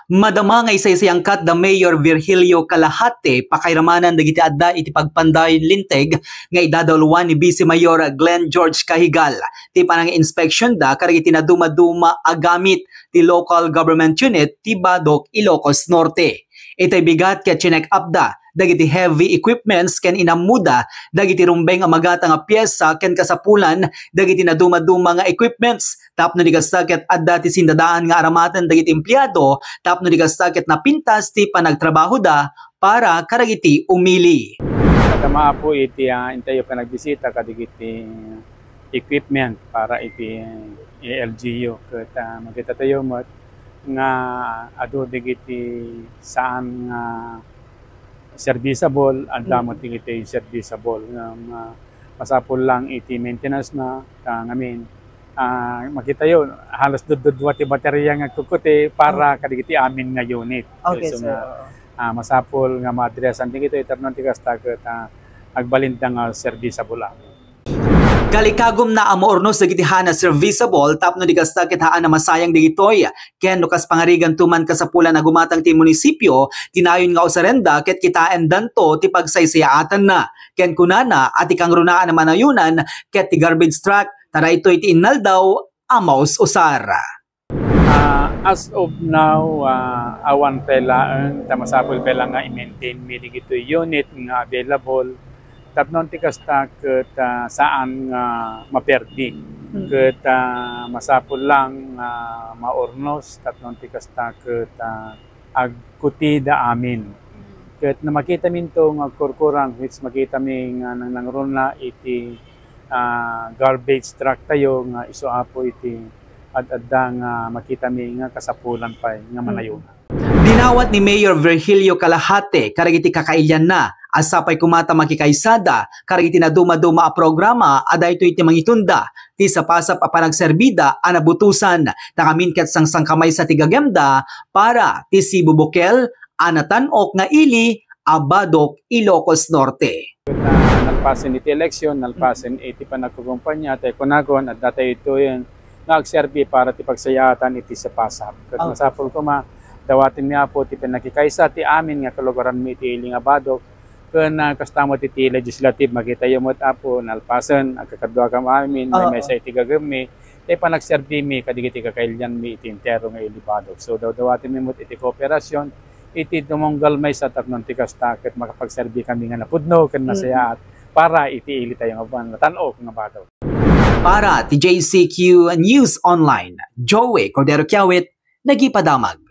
Madama nga isa-isayang kat da Mayor Virgilio Calahate pakairamanan dagiti adda iti pagpandayon linteg nga idadalwan ni Vice Mayor Glenn George Cahigal. Ti panang inspection da karigi tinaduma-duma agamit ti local government unit ti Badoc, Ilocos Norte. Itay bigat ket chinek up da dagiti heavy equipments ken inamuda dagiti rumbeng a magata nga pyesa ken kasapulan dagiti naduma-duma nga equipments tapno di kastaket adda ti sindadaan nga aramatan dagiti empleyado tapno di kastaket na pintas ti panagtrabaho da para karagiti umili. Tama po iti intayo pa nagbisita kadigiti equipment para iti LGU ket makita tayo mat nga adu digiti saan nga serviceable, ang damot iti serviceable. Masapol lang iti maintenance na ngamin. Makita yun, halos dududwa ti baterya nga kukuti para kadigiti amin nga unit. Okay, so, sir. Masapol nga ma-addressan din ito, iternon ti kastak at agbalintang serviceable lang. Kalikagom na amoornos dagiti hana serviceable tapno di kastakit haan na masayang digitoy ken lukas pangarigan tuman kasapulan na gumatang ti munisipyo tinayon nga usarenda ket kitaen danto ti pagsaysayaatan na ken kunana at ikang runaan na manayunan ket ti garbage truck tara ito'y ti innal daw amaus usar. As of now, awan pela tamasapol pela nga i-maintain mi digitoy unit nga available tapnon ti kastak ket saan nga maperdi ket masapol lang maornos tapnon ti kastak ket agkuti da amin ket na makita minto nga kurkurang which makita mi nga nangron na iti garbage truck tayo nga isu apo iti adda nga makita mi nga kasapulan pa nga manayon. Dinawat ni Mayor Virgilio Calahate karagiti kakailyan na asapay kumata makikaysada karagiti na duma-duma a programa ada ito iti mangitunda ti sapasap a panagserbida a nabutusan takamin ket sang kamay sa tigagemda para ti Cebu Bukel anatan-ok nga ili a Badoc, Ilocos Norte. Nalpasin iti eleksyon, nalpasin iti panagkukumpanya tayo kunagon at data ito yung nagserbi para ti pagsayatan iti sapasap. Ket masapol ko dawatin niya po ti pinakikaysa ti amin nga kalugaran mi ti ili nga Badoc ken kastamo ti legislative makita yo met apo nalpasen agkakadwa kam amin may sa iti gagami tay panagserbi mi kadigiti kakailyan mi iti entero nga ili Badoc. So dawatin mi met iti kooperasyon iti tumunggal may sa tapnon ti kasta ket makapagserbi kami nga napudno ken masayaat para iti ili tayo nga tan-ok nga Badoc. Para ti JCQ News Online, Joey Cordero Kiawit, nagipadamag.